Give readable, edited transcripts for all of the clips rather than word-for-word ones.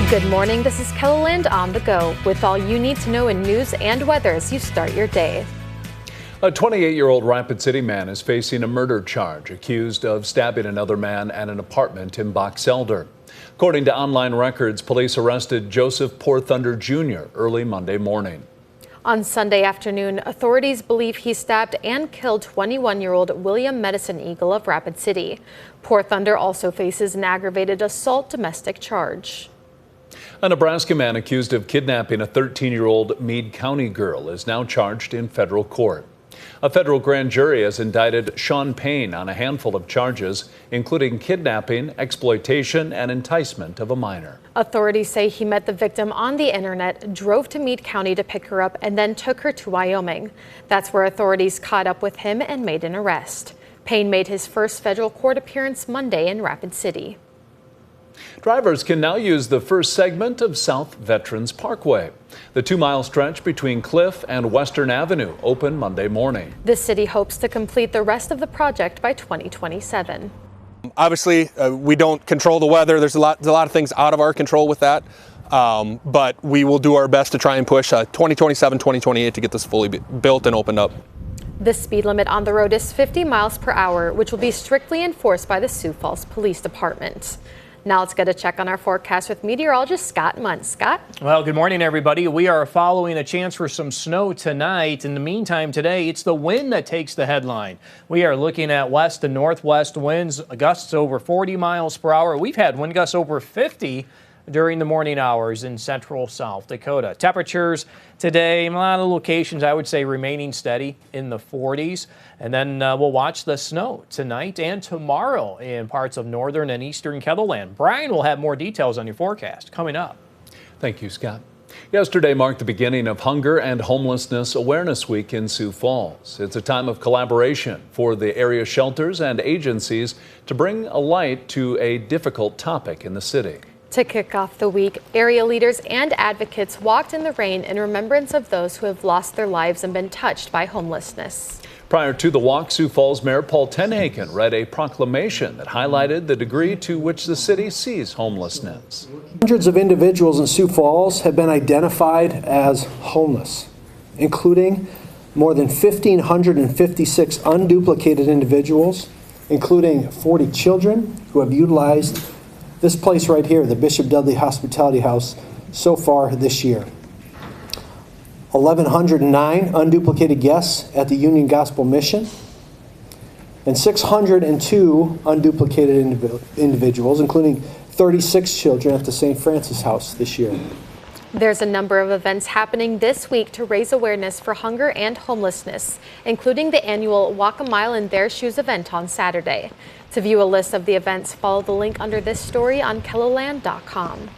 Good morning, this is KELOLAND on the go with all you need to know in news and weather as you start your day. A 28-year-old Rapid City man is facing a murder charge, accused of stabbing another man at an apartment in Box Elder. According to online records, police arrested Joseph Porthunder Jr. early Monday morning. On Sunday afternoon, authorities believe he stabbed and killed 21-year-old William Medicine Eagle of Rapid City. Porthunder also faces an aggravated assault domestic charge. A Nebraska man accused of kidnapping a 13-year-old Meade County girl is now charged in federal court. A federal grand jury has indicted Sean Payne on a handful of charges, including kidnapping, exploitation, and enticement of a minor. Authorities say he met the victim on the internet, drove to Meade County to pick her up, and then took her to Wyoming. That's where authorities caught up with him and made an arrest. Payne made his first federal court appearance Monday in Rapid City. Drivers can now use the first segment of South Veterans Parkway. The 2-mile stretch between Cliff and Western Avenue opened Monday morning. The city hopes to complete the rest of the project by 2027. Obviously, we don't control the weather. There's a lot of things out of our control with that. But we will do our best to try and push 2027, 2028 to get this fully built and opened up. The speed limit on the road is 50 miles per hour, which will be strictly enforced by the Sioux Falls Police Department. Now let's get a check on our forecast with meteorologist Scott Muntz. Scott? Well, good morning, everybody. We are following a chance for some snow tonight. In the meantime, today, it's the wind that takes the headline. We are looking at west to northwest winds, gusts over 40 miles per hour. We've had wind gusts over 50 during the morning hours in central South Dakota. Temperatures today, in a lot of locations, I would say remaining steady in the 40s. And then we'll watch the snow tonight and tomorrow in parts of northern and eastern KELOLAND. Brian will have more details on your forecast coming up. Thank you, Scott. Yesterday marked the beginning of Hunger and Homelessness Awareness Week in Sioux Falls. It's a time of collaboration for the area shelters and agencies to bring a light to a difficult topic in the city. To kick off the week, area leaders and advocates walked in the rain in remembrance of those who have lost their lives and been touched by homelessness. Prior to the walk, Sioux Falls Mayor Paul Tenhaken read a proclamation that highlighted the degree to which the city sees homelessness. Hundreds of individuals in Sioux Falls have been identified as homeless, including more than 1,556 unduplicated individuals, including 40 children who have utilized this place right here, the Bishop Dudley Hospitality House, so far this year. 1,109 unduplicated guests at the Union Gospel Mission, and 602 unduplicated individuals, including 36 children at the St. Francis House this year. There's a number of events happening this week to raise awareness for hunger and homelessness, including the annual Walk a Mile in Their Shoes event on Saturday. To view a list of the events, follow the link under this story on KELOLAND.com.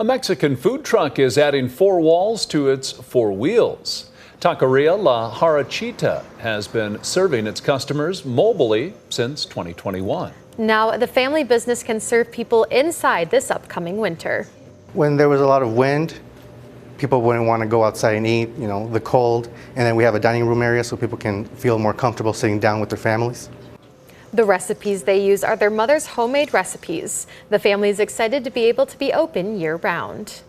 A Mexican food truck is adding 4 walls to its 4 wheels. Taqueria La Jarachita has been serving its customers mobily since 2021. Now the family business can serve people inside this upcoming winter. When there was a lot of wind, people wouldn't want to go outside and eat, the cold. And then we have a dining room area so people can feel more comfortable sitting down with their families. The recipes they use are their mother's homemade recipes. The family is excited to be able to be open year-round.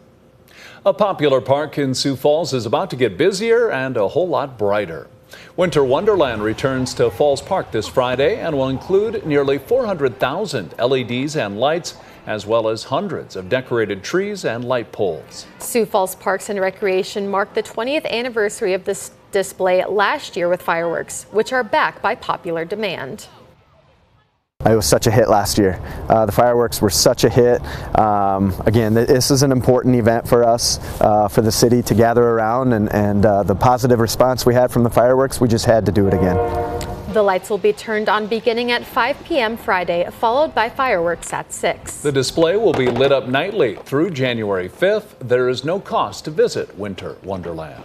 A popular park in Sioux Falls is about to get busier and a whole lot brighter. Winter Wonderland returns to Falls Park this Friday and will include nearly 400,000 LEDs and lights, as well as hundreds of decorated trees and light poles. Sioux Falls Parks and Recreation marked the 20th anniversary of this display last year with fireworks, which are back by popular demand. It was such a hit last year. The fireworks were such a hit. Again, this is an important event for us, for the city to gather around, and the positive response we had from the fireworks, we just had to do it again. The lights will be turned on beginning at 5 p.m. Friday, followed by fireworks at 6. The display will be lit up nightly through January 5th. There is no cost to visit Winter Wonderland.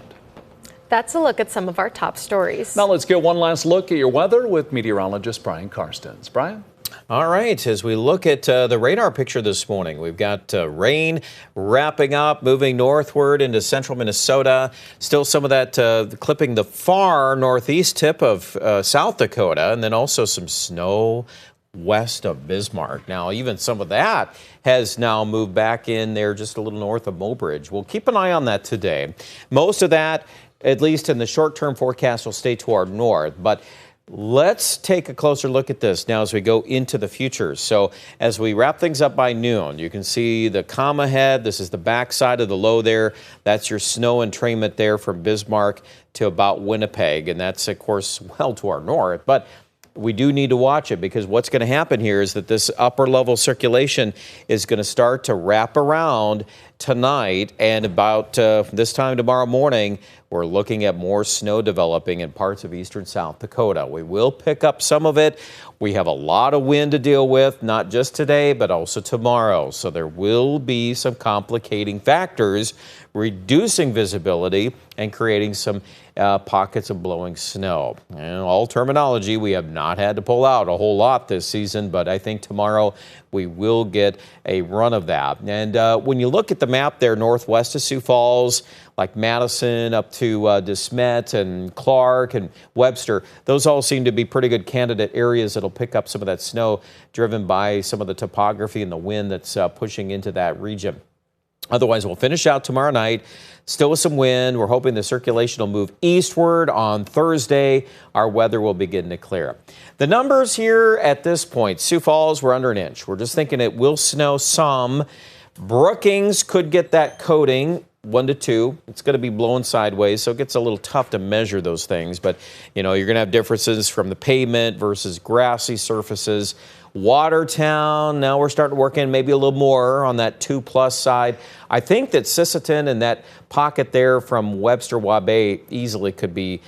That's a look at some of our top stories. Now let's get one last look at your weather with meteorologist Brian Karstens. Brian? All right, as we look at the radar picture this morning, we've got rain wrapping up, moving northward into central Minnesota. Still some of that clipping the far northeast tip of South Dakota, and then also some snow, west of Bismarck. Now, even some of that has now moved back in there just a little north of Mobridge. We'll keep an eye on that today. Most of that, at least in the short-term forecast, will stay to our north. But let's take a closer look at this now as we go into the future. So as we wrap things up by noon, you can see the comma ahead. This is the backside of the low there. That's your snow entrainment there from Bismarck to about Winnipeg. And that's, of course, well to our north. But we do need to watch it, because what's going to happen here is that this upper level circulation is going to start to wrap around tonight, and about this time tomorrow morning, we're looking at more snow developing in parts of eastern South Dakota. We will pick up some of it. We have a lot of wind to deal with, not just today, but also tomorrow. So there will be some complicating factors, reducing visibility and creating some pockets of blowing snow. And all terminology, we have not had to pull out a whole lot this season, but I think tomorrow we will get a run of that. And when you look at the map there northwest of Sioux Falls, like Madison up to DeSmet and Clark and Webster, those all seem to be pretty good candidate areas that'll pick up some of that snow driven by some of the topography and the wind that's pushing into that region. Otherwise, we'll finish out tomorrow night, still with some wind. We're hoping the circulation will move eastward on Thursday. Our weather will begin to clear. The numbers here at this point, Sioux Falls, we're under an inch. We're just thinking it will snow some. Brookings could get that coating, 1 to 2. It's going to be blowing sideways, so it gets a little tough to measure those things. But, you know, you're going to have differences from the pavement versus grassy surfaces. Watertown, now we're starting to work in maybe a little more on that 2+ side. I think that Sisseton and that pocket there from Webster Wabae easily could be,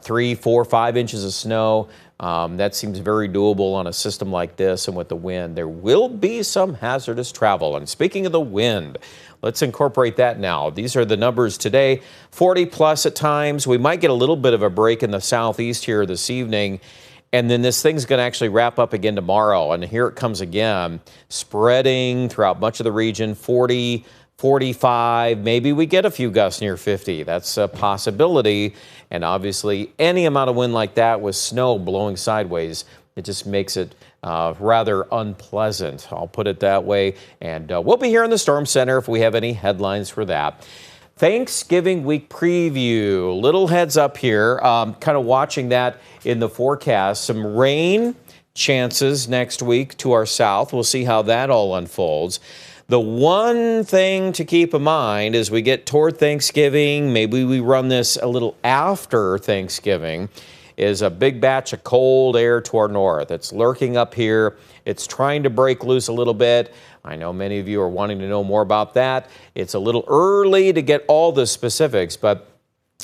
3, 4, 5 inches of snow. That seems very doable on a system like this, and with the wind, there will be some hazardous travel. And speaking of the wind, let's incorporate that now. These are the numbers today, 40+ at times. We might get a little bit of a break in the southeast here this evening. And then this thing's going to actually wrap up again tomorrow. And here it comes again, spreading throughout much of the region, 40, 45. Maybe we get a few gusts near 50. That's a possibility. And obviously, any amount of wind like that with snow blowing sideways, it just makes it rather unpleasant. I'll put it that way. And we'll be here in the Storm Center if we have any headlines for that. Thanksgiving week preview. Little heads up here, kind of watching that in the forecast. Some rain chances next week to our south. We'll see how that all unfolds. The one thing to keep in mind as we get toward Thanksgiving, maybe we run this a little after Thanksgiving, is a big batch of cold air to our north. It's lurking up here. It's trying to break loose a little bit. I know many of you are wanting to know more about that. It's a little early to get all the specifics, but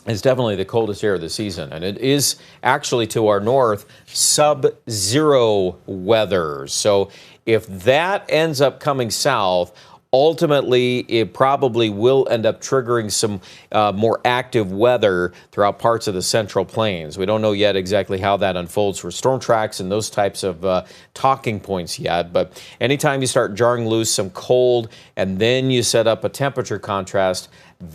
it's definitely the coldest air of the season. And it is actually to our north sub-zero weather. So if that ends up coming south, ultimately, it probably will end up triggering some more active weather throughout parts of the Central Plains. We don't know yet exactly how that unfolds for storm tracks and those types of talking points yet. But anytime you start jarring loose some cold and then you set up a temperature contrast,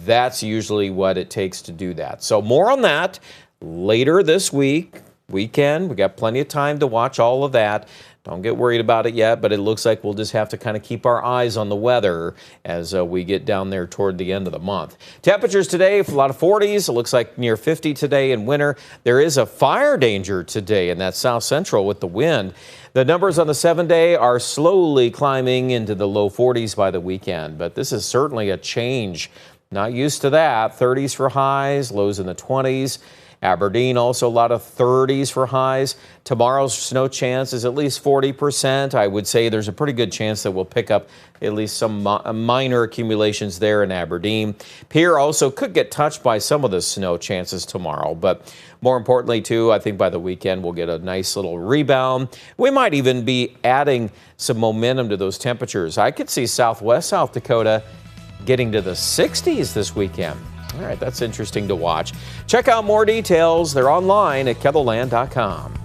that's usually what it takes to do that. So more on that later this weekend. We got plenty of time to watch all of that. Don't get worried about it yet, but it looks like we'll just have to kind of keep our eyes on the weather as we get down there toward the end of the month. Temperatures today, a lot of 40s. It looks like near 50 today in winter. There is a fire danger today in that south central with the wind. The numbers on the 7-day are slowly climbing into the low 40s by the weekend, but this is certainly a change. Not used to that. 30s for highs, lows in the 20s. Aberdeen also a lot of 30s for highs. Tomorrow's snow chance is at least 40%. I would say there's a pretty good chance that we'll pick up at least some minor accumulations there in Aberdeen. Pierre also could get touched by some of the snow chances tomorrow, but more importantly too, I think by the weekend we'll get a nice little rebound. We might even be adding some momentum to those temperatures. I could see southwest South Dakota getting to the 60s this weekend. All right, that's interesting to watch. Check out more details. They're online at KELOLAND.com.